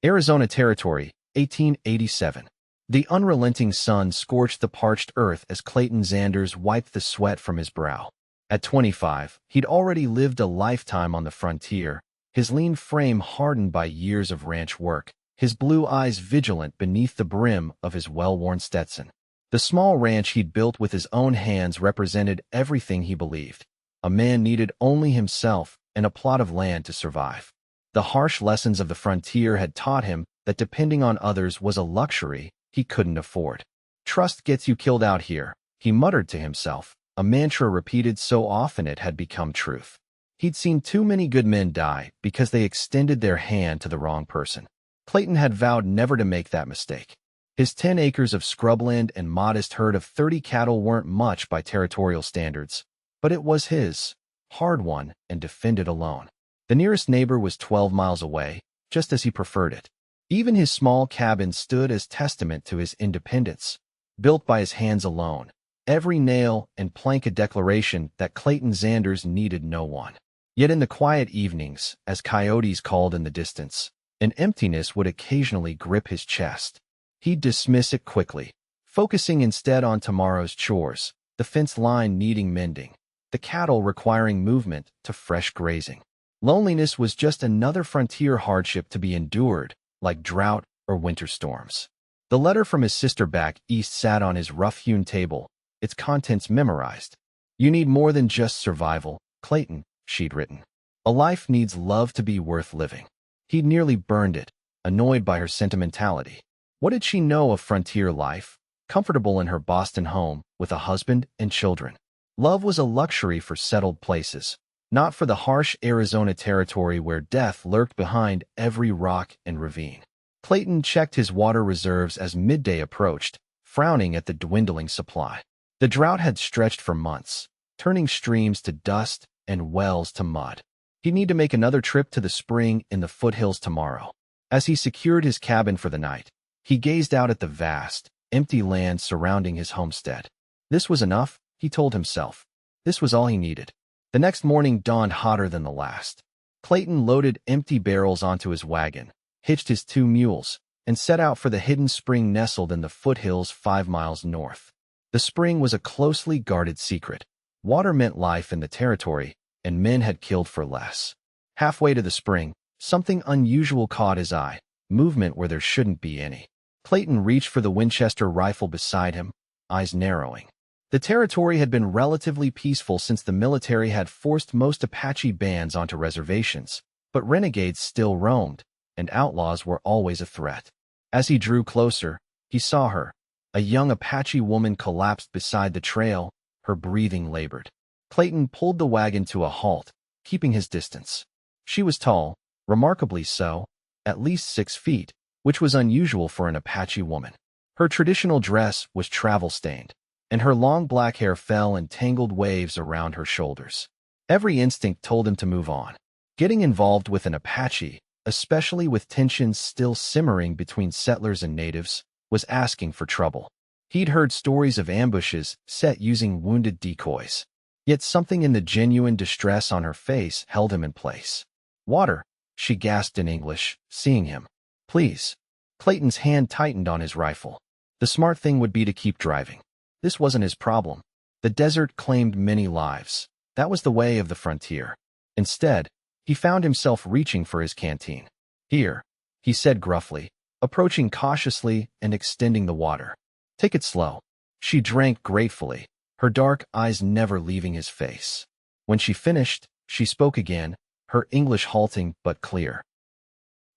Arizona Territory, 1887. The unrelenting sun scorched the parched earth as Clayton Xanders wiped the sweat from his brow. At 25, he'd already lived a lifetime on the frontier, his lean frame hardened by years of ranch work, his blue eyes vigilant beneath the brim of his well-worn Stetson. The small ranch he'd built with his own hands represented everything he believed. A man needed only himself and a plot of land to survive. The harsh lessons of the frontier had taught him that depending on others was a luxury he couldn't afford. "Trust gets you killed out here," he muttered to himself, a mantra repeated so often it had become truth. He'd seen too many good men die because they extended their hand to the wrong person. Clayton had vowed never to make that mistake. His 10 acres of scrubland and modest herd of 30 cattle weren't much by territorial standards, but it was his, hard-won and defended alone. The nearest neighbor was 12 miles away, just as he preferred it. Even his small cabin stood as testament to his independence, built by his hands alone, every nail and plank a declaration that Clayton Xanders needed no one. Yet in the quiet evenings, as coyotes called in the distance, an emptiness would occasionally grip his chest. He'd dismiss it quickly, focusing instead on tomorrow's chores, the fence line needing mending, the cattle requiring movement to fresh grazing. Loneliness was just another frontier hardship to be endured, like drought or winter storms. The letter from his sister back east sat on his rough-hewn table, its contents memorized. "You need more than just survival, Clayton," she'd written. "A life needs love to be worth living." He'd nearly burned it, annoyed by her sentimentality. What did she know of frontier life, comfortable in her Boston home with a husband and children? Love was a luxury for settled places, not for the harsh Arizona Territory where death lurked behind every rock and ravine. Clayton checked his water reserves as midday approached, frowning at the dwindling supply. The drought had stretched for months, turning streams to dust and wells to mud. He'd need to make another trip to the spring in the foothills tomorrow. As he secured his cabin for the night, he gazed out at the vast, empty land surrounding his homestead. This was enough, he told himself. This was all he needed. The next morning dawned hotter than the last. Clayton loaded empty barrels onto his wagon, hitched his 2 mules, and set out for the hidden spring nestled in the foothills 5 miles north. The spring was a closely guarded secret. Water meant life in the territory, and men had killed for less. Halfway to the spring, something unusual caught his eye, movement where there shouldn't be any. Clayton reached for the Winchester rifle beside him, eyes narrowing. The territory had been relatively peaceful since the military had forced most Apache bands onto reservations, but renegades still roamed, and outlaws were always a threat. As he drew closer, he saw her. A young Apache woman collapsed beside the trail, her breathing labored. Clayton pulled the wagon to a halt, keeping his distance. She was tall, remarkably so, at least 6 feet, which was unusual for an Apache woman. Her traditional dress was travel-stained, and her long black hair fell in tangled waves around her shoulders. Every instinct told him to move on. Getting involved with an Apache, especially with tensions still simmering between settlers and natives, was asking for trouble. He'd heard stories of ambushes set using wounded decoys. Yet something in the genuine distress on her face held him in place. "Water," she gasped in English, seeing him. "Please." Clayton's hand tightened on his rifle. The smart thing would be to keep driving. This wasn't his problem. The desert claimed many lives. That was the way of the frontier. Instead, he found himself reaching for his canteen. "Here," he said gruffly, approaching cautiously and extending the water. "Take it slow." She drank gratefully, her dark eyes never leaving his face. When she finished, she spoke again, her English halting but clear.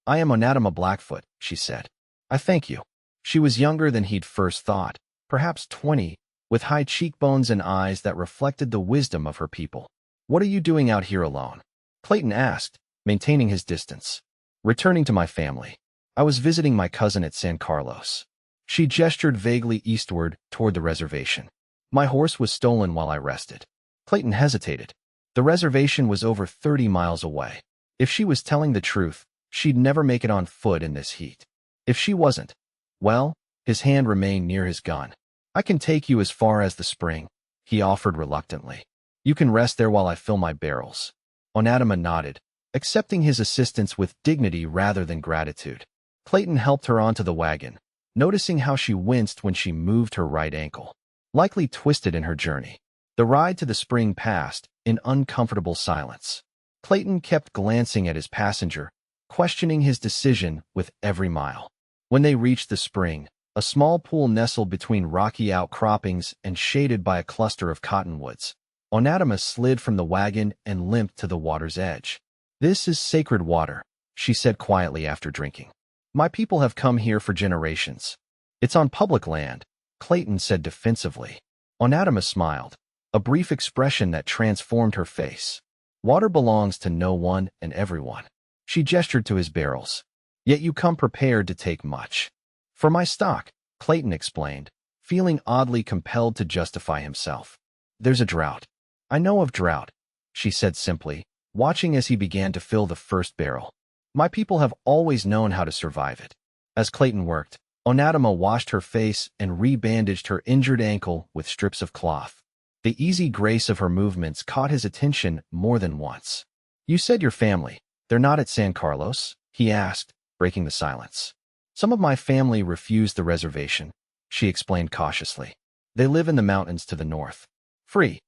"I am Onatima Blackfoot," she said. "I thank you." She was younger than he'd first thought, perhaps 20, with high cheekbones and eyes that reflected the wisdom of her people. "What are you doing out here alone?" Clayton asked, maintaining his distance. "Returning to my family. I was visiting my cousin at San Carlos." She gestured vaguely eastward toward the reservation. "My horse was stolen while I rested." Clayton hesitated. The reservation was over 30 miles away. If she was telling the truth, she'd never make it on foot in this heat. If she wasn't, well, his hand remained near his gun. "I can take you as far as the spring," he offered reluctantly. "You can rest there while I fill my barrels." Onatima nodded, accepting his assistance with dignity rather than gratitude. Clayton helped her onto the wagon, noticing how she winced when she moved her right ankle, likely twisted in her journey. The ride to the spring passed in uncomfortable silence. Clayton kept glancing at his passenger, questioning his decision with every mile. When they reached the spring, a small pool nestled between rocky outcroppings and shaded by a cluster of cottonwoods, Onatima slid from the wagon and limped to the water's edge. "This is sacred water," she said quietly after drinking. "My people have come here for generations." "It's on public land," Clayton said defensively. Onatima smiled, a brief expression that transformed her face. "Water belongs to no one and everyone." She gestured to his barrels. "Yet you come prepared to take much." "For my stock," Clayton explained, feeling oddly compelled to justify himself. "There's a drought." "I know of drought," she said simply, watching as he began to fill the first barrel. "My people have always known how to survive it." As Clayton worked, Onatima washed her face and rebandaged her injured ankle with strips of cloth. The easy grace of her movements caught his attention more than once. "You said your family. They're not at San Carlos?" he asked, breaking the silence. "Some of my family refused the reservation," she explained cautiously. "They live in the mountains to the north. Free."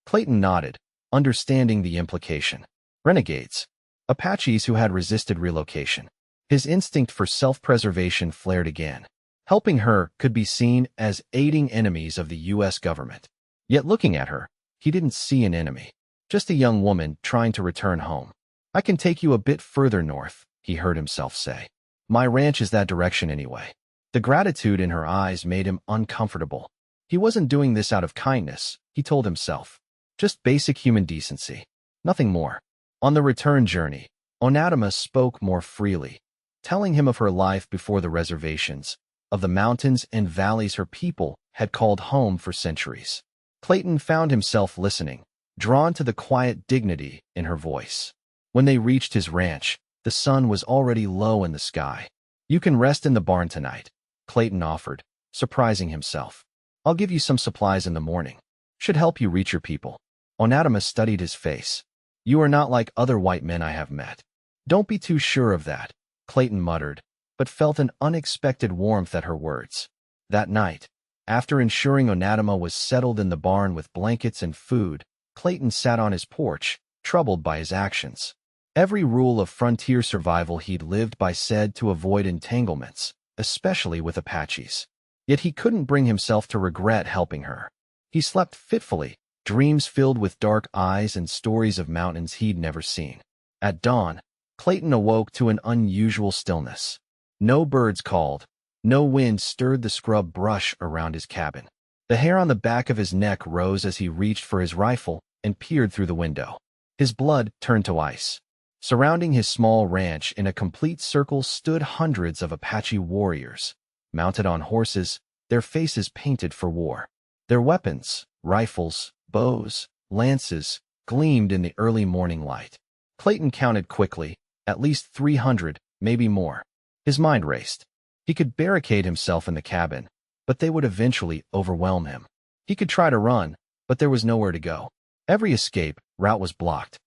Clayton nodded, understanding the implication. Renegades. Apaches who had resisted relocation. His instinct for self-preservation flared again. Helping her could be seen as aiding enemies of the U.S. government. Yet looking at her, he didn't see an enemy, just a young woman trying to return home. "I can take you a bit further north," he heard himself say. "My ranch is that direction anyway." The gratitude in her eyes made him uncomfortable. He wasn't doing this out of kindness, he told himself. Just basic human decency. Nothing more. On the return journey, Onatima spoke more freely, telling him of her life before the reservations, of the mountains and valleys her people had called home for centuries. Clayton found himself listening, drawn to the quiet dignity in her voice. When they reached his ranch, the sun was already low in the sky. "You can rest in the barn tonight," Clayton offered, surprising himself. "I'll give you some supplies in the morning. Should help you reach your people." Onatima studied his face. "You are not like other white men I have met." "Don't be too sure of that," Clayton muttered, but felt an unexpected warmth at her words. That night, after ensuring Onatima was settled in the barn with blankets and food, Clayton sat on his porch, troubled by his actions. Every rule of frontier survival he'd lived by said to avoid entanglements, especially with Apaches. Yet he couldn't bring himself to regret helping her. He slept fitfully, dreams filled with dark eyes and stories of mountains he'd never seen. At dawn, Clayton awoke to an unusual stillness. No birds called. No wind stirred the scrub brush around his cabin. The hair on the back of his neck rose as he reached for his rifle and peered through the window. His blood turned to ice. Surrounding his small ranch in a complete circle stood hundreds of Apache warriors, mounted on horses, their faces painted for war. Their weapons, rifles, bows, lances, gleamed in the early morning light. Clayton counted quickly, at least 300, maybe more. His mind raced. He could barricade himself in the cabin, but they would eventually overwhelm him. He could try to run, but there was nowhere to go. Every escape route was blocked.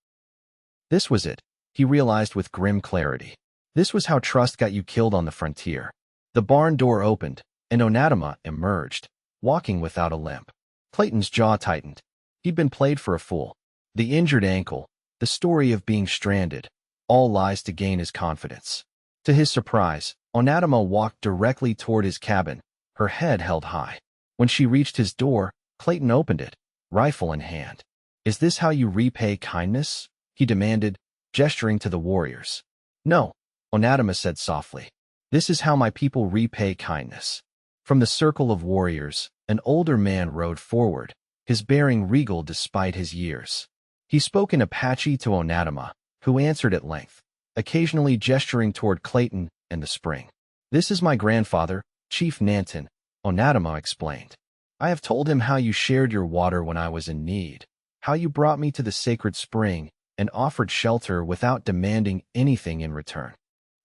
This was it, he realized with grim clarity. This was how trust got you killed on the frontier. The barn door opened, and Onatima emerged, walking without a limp. Clayton's jaw tightened. He'd been played for a fool. The injured ankle, the story of being stranded, all lies to gain his confidence. To his surprise, Onatima walked directly toward his cabin, her head held high. When she reached his door, Clayton opened it, rifle in hand. "Is this how you repay kindness?" he demanded, gesturing to the warriors. "No," Onatima said softly. "This is how my people repay kindness." From the circle of warriors, an older man rode forward, his bearing regal despite his years. He spoke in Apache to Onatima, who answered at length, occasionally gesturing toward Clayton and the spring. "This is my grandfather, Chief Nanton," Onatima explained. "I have told him how you shared your water when I was in need, how you brought me to the sacred spring and offered shelter without demanding anything in return."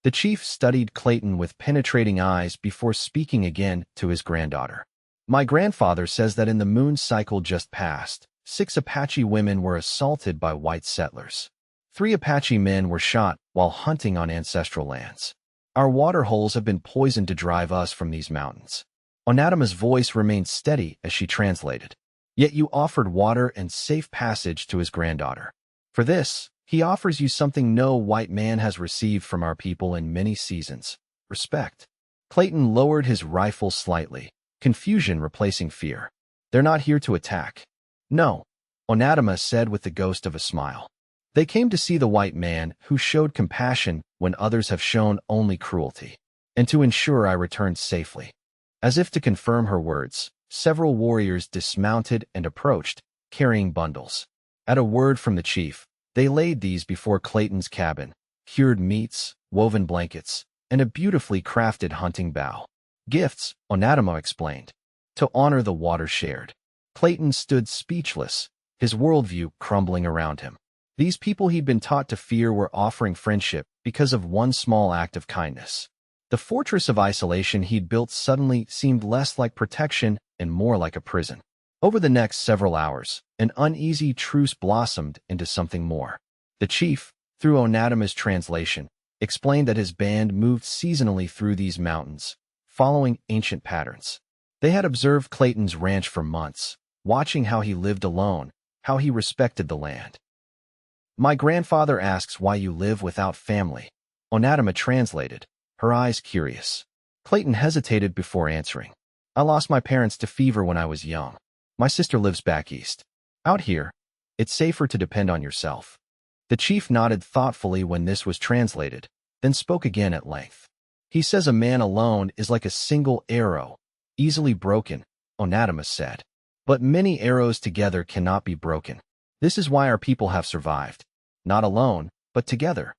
The chief studied Clayton with penetrating eyes before speaking again to his granddaughter. "My grandfather says that in the moon cycle just past, 6 Apache women were assaulted by white settlers. 3 Apache men were shot while hunting on ancestral lands. Our water holes have been poisoned to drive us from these mountains. Onatima's voice remained steady as she translated. Yet you offered water and safe passage to his granddaughter. For this, he offers you something no white man has received from our people in many seasons: respect. Clayton lowered his rifle slightly, confusion replacing fear. They're not here to attack. No, Onatima said with the ghost of a smile. They came to see the white man who showed compassion when others have shown only cruelty, and to ensure I returned safely. As if to confirm her words, several warriors dismounted and approached, carrying bundles. At a word from the chief, they laid these before Clayton's cabin: cured meats, woven blankets, and a beautifully crafted hunting bow. Gifts, Onatima explained, to honor the water shared. Clayton stood speechless, his worldview crumbling around him. These people he'd been taught to fear were offering friendship because of one small act of kindness. The fortress of isolation he'd built suddenly seemed less like protection and more like a prison. Over the next several hours, an uneasy truce blossomed into something more. The chief, through Onatima's translation, explained that his band moved seasonally through these mountains, following ancient patterns. They had observed Clayton's ranch for months, watching how he lived alone, how he respected the land. My grandfather asks why you live without family, Onatima translated, her eyes curious. Clayton hesitated before answering. I lost my parents to fever when I was young. My sister lives back east. Out here, it's safer to depend on yourself. The chief nodded thoughtfully when this was translated, then spoke again at length. He says a man alone is like a single arrow, easily broken, Onatima said. But many arrows together cannot be broken. This is why our people have survived. Not alone, but together.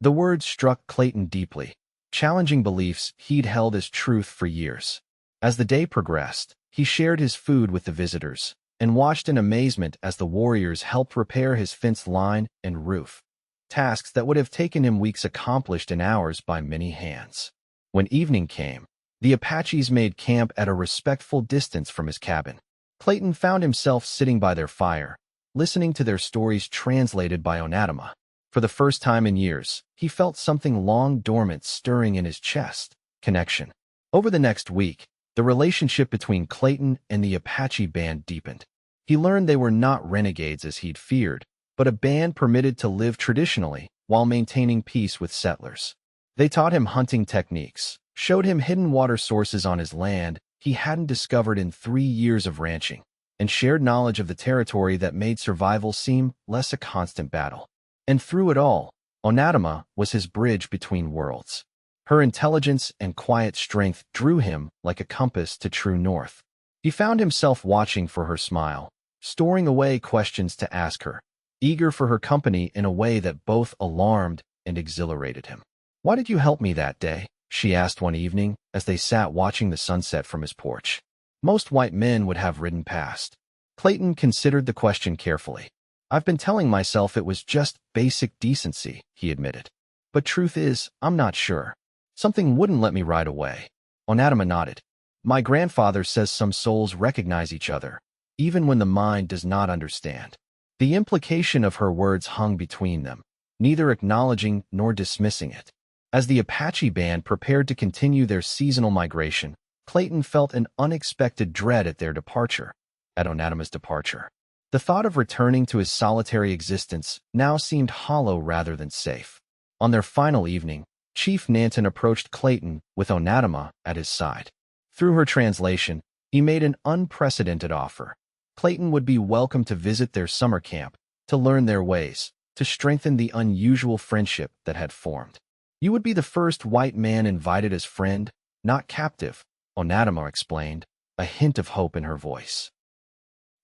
The words struck Clayton deeply, challenging beliefs he'd held as truth for years. As the day progressed, he shared his food with the visitors, and watched in amazement as the warriors helped repair his fence line and roof. Tasks that would have taken him weeks accomplished in hours by many hands. When evening came, the Apaches made camp at a respectful distance from his cabin. Clayton found himself sitting by their fire, listening to their stories translated by Onatima. For the first time in years, he felt something long dormant stirring in his chest: connection. Over the next week, the relationship between Clayton and the Apache band deepened. He learned they were not renegades as he'd feared, but a band permitted to live traditionally while maintaining peace with settlers. They taught him hunting techniques, showed him hidden water sources on his land he hadn't discovered in 3 years of ranching, and shared knowledge of the territory that made survival seem less a constant battle. And through it all, Onatima was his bridge between worlds. Her intelligence and quiet strength drew him like a compass to true north. He found himself watching for her smile, storing away questions to ask her, eager for her company in a way that both alarmed and exhilarated him. Why did you help me that day? She asked one evening as they sat watching the sunset from his porch. Most white men would have ridden past. Clayton considered the question carefully. I've been telling myself it was just basic decency, he admitted. But truth is, I'm not sure. Something wouldn't let me ride away. Onatima nodded. My grandfather says some souls recognize each other, even when the mind does not understand. The implication of her words hung between them, neither acknowledging nor dismissing it. As the Apache band prepared to continue their seasonal migration, Clayton felt an unexpected dread at Onatima's departure. The thought of returning to his solitary existence now seemed hollow rather than safe. On their final evening, Chief Nanton approached Clayton with Onatima at his side. Through her translation, he made an unprecedented offer. Clayton would be welcome to visit their summer camp, to learn their ways, to strengthen the unusual friendship that had formed. You would be the first white man invited as friend, not captive, Onatima explained, a hint of hope in her voice.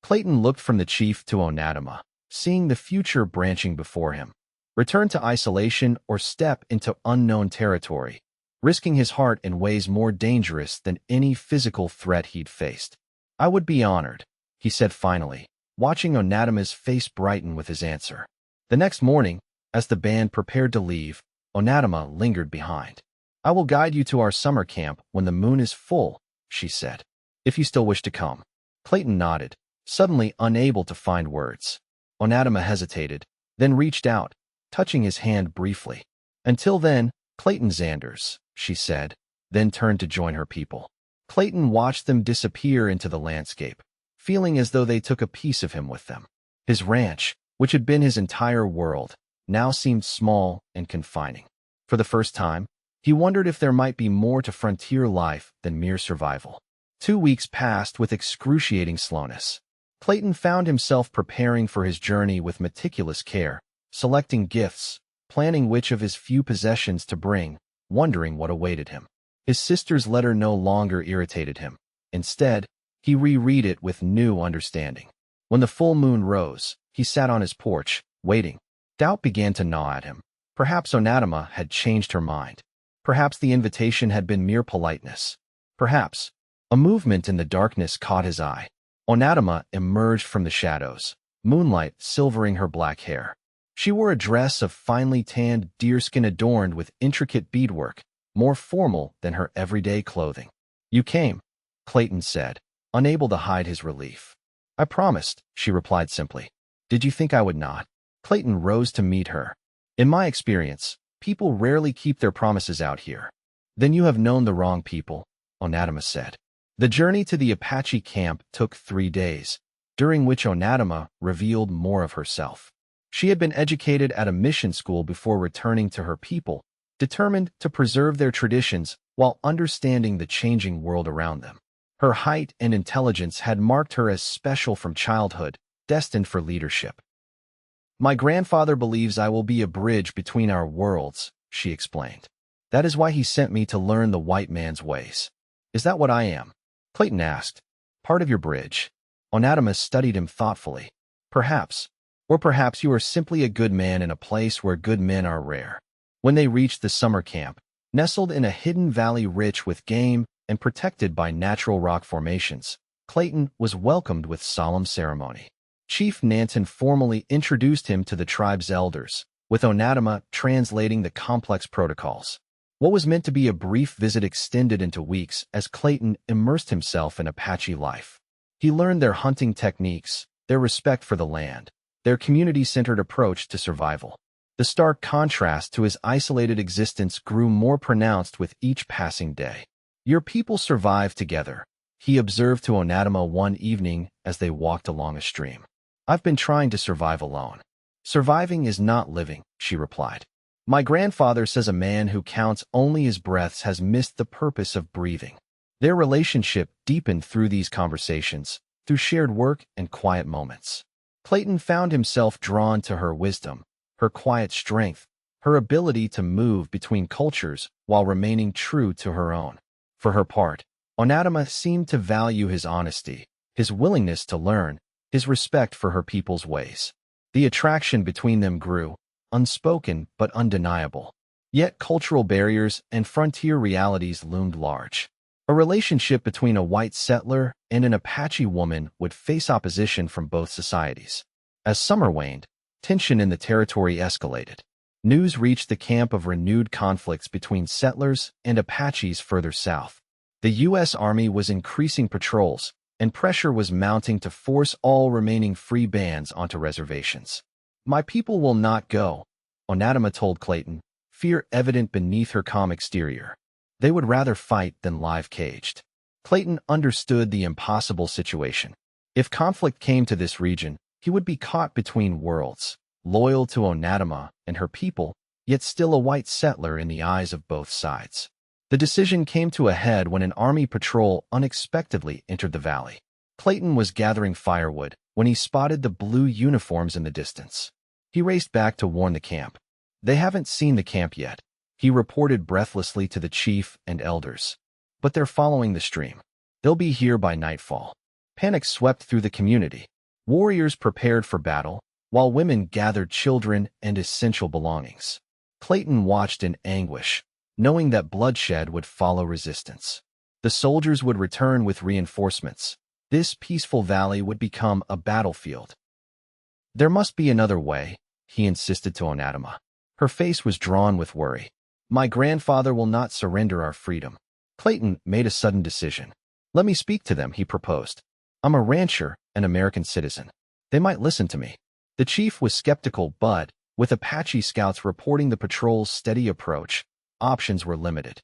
Clayton looked from the chief to Onatima, seeing the future branching before him. Return to isolation or step into unknown territory, risking his heart in ways more dangerous than any physical threat he'd faced. I would be honored, he said finally, watching Onatima's face brighten with his answer. The next morning, as the band prepared to leave, Onatima lingered behind. I will guide you to our summer camp when the moon is full, she said, if you still wish to come. Clayton nodded, suddenly unable to find words. Onatima hesitated, then reached out, touching his hand briefly. Until then, Clayton Xanders, she said, then turned to join her people. Clayton watched them disappear into the landscape, feeling as though they took a piece of him with them. His ranch, which had been his entire world, now seemed small and confining. For the first time, he wondered if there might be more to frontier life than mere survival. 2 weeks passed with excruciating slowness. Clayton found himself preparing for his journey with meticulous care, selecting gifts, planning which of his few possessions to bring, wondering what awaited him. His sister's letter no longer irritated him. Instead, he reread it with new understanding. When the full moon rose, he sat on his porch, waiting. Doubt began to gnaw at him. Perhaps Onatima had changed her mind. Perhaps the invitation had been mere politeness. Perhaps a movement in the darkness caught his eye. Onatima emerged from the shadows, moonlight silvering her black hair. She wore a dress of finely tanned deerskin adorned with intricate beadwork, more formal than her everyday clothing. "You came," Clayton said, unable to hide his relief. "I promised," she replied simply. "Did you think I would not?" Clayton rose to meet her. "In my experience, people rarely keep their promises out here." "Then you have known the wrong people," Onatima said. The journey to the Apache camp took 3 days, during which Onatima revealed more of herself. She had been educated at a mission school before returning to her people, determined to preserve their traditions while understanding the changing world around them. Her height and intelligence had marked her as special from childhood, destined for leadership. "My grandfather believes I will be a bridge between our worlds," she explained. "That is why he sent me to learn the white man's ways." "Is that what I am?" Clayton asked. "Part of your bridge." Onatima studied him thoughtfully. "Perhaps. Or perhaps you are simply a good man in a place where good men are rare." When they reached the summer camp, nestled in a hidden valley rich with game and protected by natural rock formations, Clayton was welcomed with solemn ceremony. Chief Nanton formally introduced him to the tribe's elders, with Onatima translating the complex protocols. What was meant to be a brief visit extended into weeks as Clayton immersed himself in Apache life. He learned their hunting techniques, their respect for the land, their community-centered approach to survival. The stark contrast to his isolated existence grew more pronounced with each passing day. "Your people survive together," he observed to Onatima one evening as they walked along a stream. "I've been trying to survive alone." "Surviving is not living," she replied. "My grandfather says a man who counts only his breaths has missed the purpose of breathing." Their relationship deepened through these conversations, through shared work and quiet moments. Clayton found himself drawn to her wisdom, her quiet strength, her ability to move between cultures while remaining true to her own. For her part, Onatima seemed to value his honesty, his willingness to learn, his respect for her people's ways. The attraction between them grew, unspoken but undeniable. Yet cultural barriers and frontier realities loomed large. A relationship between a white settler and an Apache woman would face opposition from both societies. As summer waned, tension in the territory escalated. News reached the camp of renewed conflicts between settlers and Apaches further south. The U.S. Army was increasing patrols, and pressure was mounting to force all remaining free bands onto reservations. "My people will not go," Onatima told Clayton, fear evident beneath her calm exterior. "They would rather fight than live caged." Clayton understood the impossible situation. If conflict came to this region, he would be caught between worlds, loyal to Onatima and her people, yet still a white settler in the eyes of both sides. The decision came to a head when an army patrol unexpectedly entered the valley. Clayton was gathering firewood when he spotted the blue uniforms in the distance. He raced back to warn the camp. "They haven't seen the camp yet," he reported breathlessly to the chief and elders. "But they're following the stream. They'll be here by nightfall." Panic swept through the community. Warriors prepared for battle, while women gathered children and essential belongings. Clayton watched in anguish, knowing that bloodshed would follow resistance. The soldiers would return with reinforcements. This peaceful valley would become a battlefield. "There must be another way," he insisted to Onatima. Her face was drawn with worry. "My grandfather will not surrender our freedom." Clayton made a sudden decision. "Let me speak to them," he proposed. "I'm a rancher, an American citizen. They might listen to me." The chief was skeptical, but, with Apache scouts reporting the patrol's steady approach, options were limited.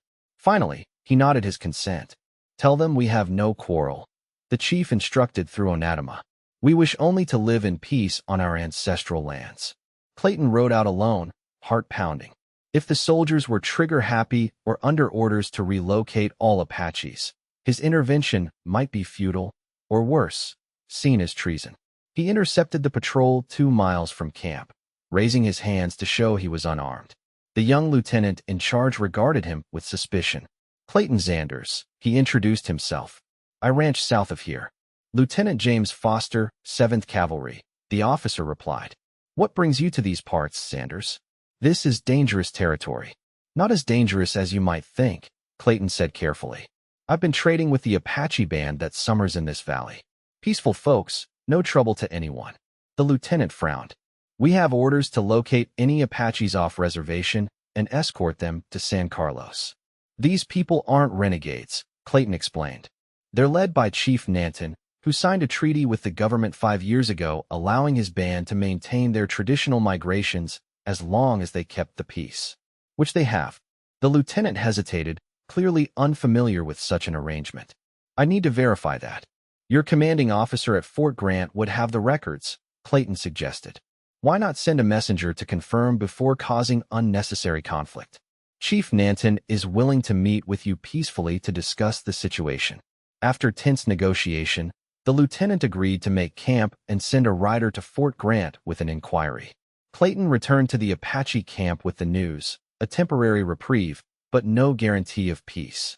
Finally, he nodded his consent. "Tell them we have no quarrel," the chief instructed through Onatima. "We wish only to live in peace on our ancestral lands." Clayton rode out alone, heart pounding. If the soldiers were trigger-happy or under orders to relocate all Apaches, his intervention might be futile, or worse, seen as treason. He intercepted the patrol 2 miles from camp, raising his hands to show he was unarmed. The young lieutenant in charge regarded him with suspicion. "Clayton Xanders," he introduced himself. "I ranch south of here." "Lieutenant James Foster, 7th Cavalry," the officer replied. "What brings you to these parts, Xanders?" "This is dangerous territory." "Not as dangerous as you might think," Clayton said carefully. "I've been trading with the Apache band that summers in this valley. Peaceful folks, no trouble to anyone." The lieutenant frowned. "We have orders to locate any Apaches off reservation and escort them to San Carlos." "These people aren't renegades," Clayton explained. "They're led by Chief Nanton, who signed a treaty with the government 5 years ago allowing his band to maintain their traditional migrations as long as they kept the peace." "Which they have." The lieutenant hesitated, clearly unfamiliar with such an arrangement. "I need to verify that." "Your commanding officer at Fort Grant would have the records," Clayton suggested. "Why not send a messenger to confirm before causing unnecessary conflict?" "Chief Nanton is willing to meet with you peacefully to discuss the situation." After tense negotiation, the lieutenant agreed to make camp and send a rider to Fort Grant with an inquiry. Clayton returned to the Apache camp with the news, a temporary reprieve, but no guarantee of peace.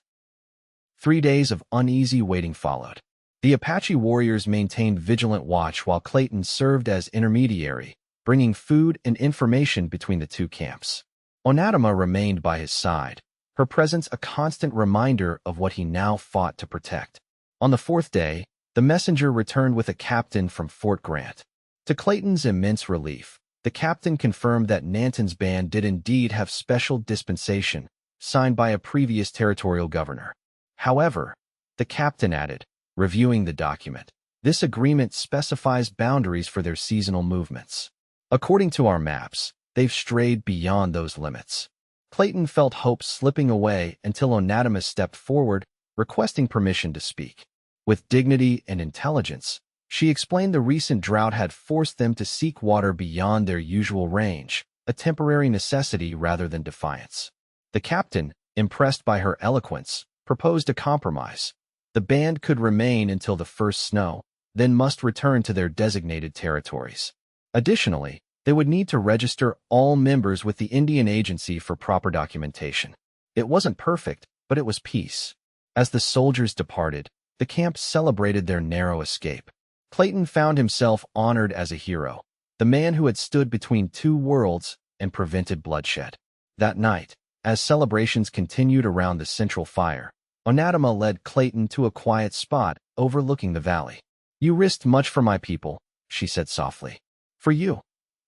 3 days of uneasy waiting followed. The Apache warriors maintained vigilant watch while Clayton served as intermediary, bringing food and information between the two camps. Onatima remained by his side, her presence a constant reminder of what he now fought to protect. On the 4th day, the messenger returned with a captain from Fort Grant. To Clayton's immense relief, the captain confirmed that Nanton's band did indeed have special dispensation, signed by a previous territorial governor. However, the captain added, reviewing the document, "This agreement specifies boundaries for their seasonal movements. According to our maps, they've strayed beyond those limits." Clayton felt hope slipping away until Onatima stepped forward, requesting permission to speak. With dignity and intelligence, she explained the recent drought had forced them to seek water beyond their usual range, a temporary necessity rather than defiance. The captain, impressed by her eloquence, proposed a compromise. The band could remain until the first snow, then must return to their designated territories. Additionally, they would need to register all members with the Indian Agency for proper documentation. It wasn't perfect, but it was peace. As the soldiers departed, the camp celebrated their narrow escape. Clayton found himself honored as a hero, the man who had stood between two worlds and prevented bloodshed. That night, as celebrations continued around the central fire, Onatima led Clayton to a quiet spot overlooking the valley. "You risked much for my people," she said softly. "For you,"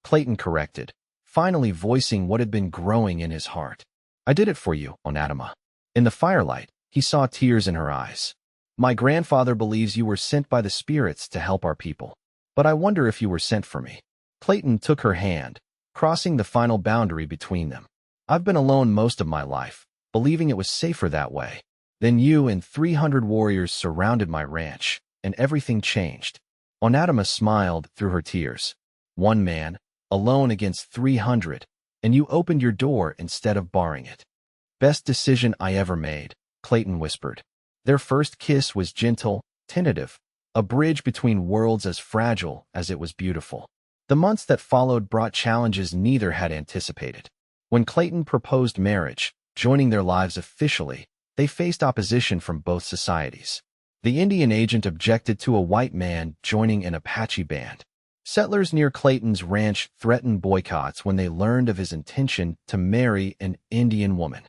Clayton corrected, finally voicing what had been growing in his heart. "I did it for you, Onatima." In the firelight, he saw tears in her eyes. "My grandfather believes you were sent by the spirits to help our people. But I wonder if you were sent for me." Clayton took her hand, crossing the final boundary between them. "I've been alone most of my life, believing it was safer that way. Then you and 300 warriors surrounded my ranch, and everything changed." Onatima smiled through her tears. "One man, alone against 300, and you opened your door instead of barring it." "Best decision I ever made," Clayton whispered. Their first kiss was gentle, tentative, a bridge between worlds as fragile as it was beautiful. The months that followed brought challenges neither had anticipated. When Clayton proposed marriage, joining their lives officially, they faced opposition from both societies. The Indian agent objected to a white man joining an Apache band. Settlers near Clayton's ranch threatened boycotts when they learned of his intention to marry an Indian woman.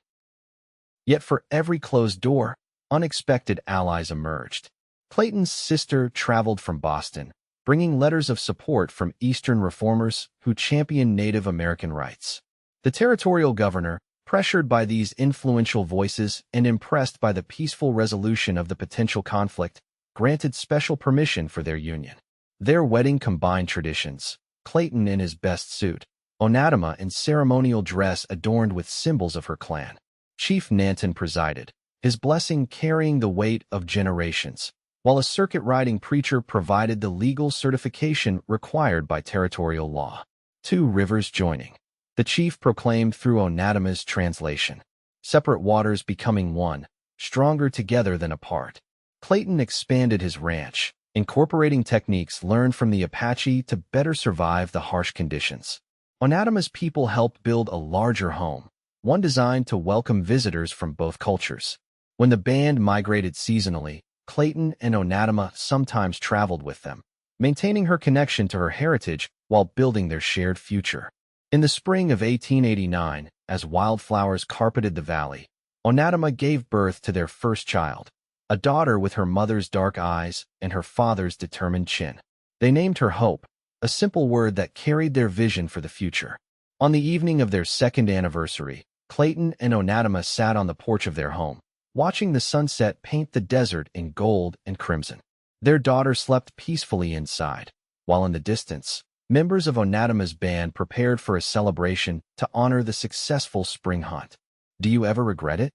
Yet for every closed door, unexpected allies emerged. Clayton's sister traveled from Boston, bringing letters of support from Eastern reformers who championed Native American rights. The territorial governor, pressured by these influential voices and impressed by the peaceful resolution of the potential conflict, granted special permission for their union. Their wedding combined traditions, Clayton in his best suit, Onatima in ceremonial dress adorned with symbols of her clan. Chief Nanton presided, his blessing carrying the weight of generations, while a circuit-riding preacher provided the legal certification required by territorial law. Two rivers joining. The chief proclaimed through Onatima's translation, separate waters becoming one, stronger together than apart. Clayton expanded his ranch, incorporating techniques learned from the Apache to better survive the harsh conditions. Onatima's people helped build a larger home, one designed to welcome visitors from both cultures. When the band migrated seasonally, Clayton and Onatima sometimes traveled with them, maintaining her connection to her heritage while building their shared future. In the spring of 1889, as wildflowers carpeted the valley, Onatima gave birth to their first child, a daughter with her mother's dark eyes and her father's determined chin. They named her Hope, a simple word that carried their vision for the future. On the evening of their second anniversary, Clayton and Onatima sat on the porch of their home, watching the sunset paint the desert in gold and crimson. Their daughter slept peacefully inside, while in the distance, members of Onatima's band prepared for a celebration to honor the successful spring hunt. "Do you ever regret it?"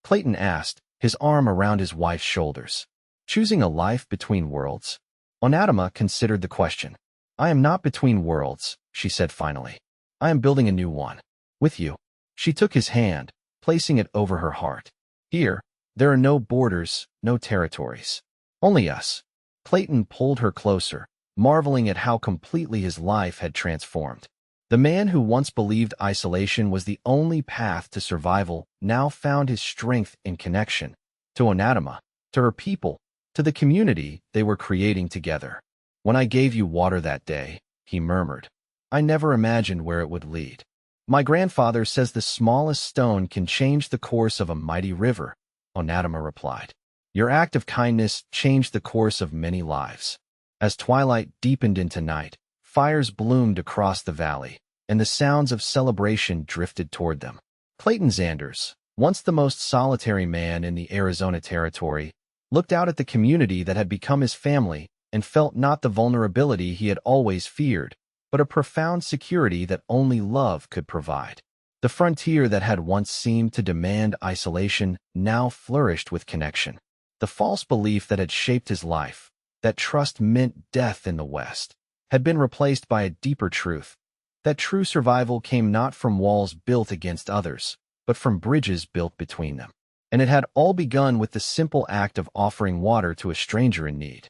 Clayton asked, his arm around his wife's shoulders. "Choosing a life between worlds?" Onatima considered the question. "I am not between worlds," she said finally. "I am building a new one. With you." She took his hand, placing it over her heart. "Here, there are no borders, no territories. Only us." Clayton pulled her closer, marveling at how completely his life had transformed. The man who once believed isolation was the only path to survival now found his strength in connection, to Onatima, to her people, to the community they were creating together. "When I gave you water that day," he murmured, "I never imagined where it would lead. My grandfather says the smallest stone can change the course of a mighty river," Onatima replied. "Your act of kindness changed the course of many lives." As twilight deepened into night, fires bloomed across the valley, and the sounds of celebration drifted toward them. Clayton Xanders, once the most solitary man in the Arizona Territory, looked out at the community that had become his family and felt not the vulnerability he had always feared, but a profound security that only love could provide. The frontier that had once seemed to demand isolation now flourished with connection. The false belief that had shaped his life, that trust meant death in the West, had been replaced by a deeper truth, that true survival came not from walls built against others, but from bridges built between them. And it had all begun with the simple act of offering water to a stranger in need.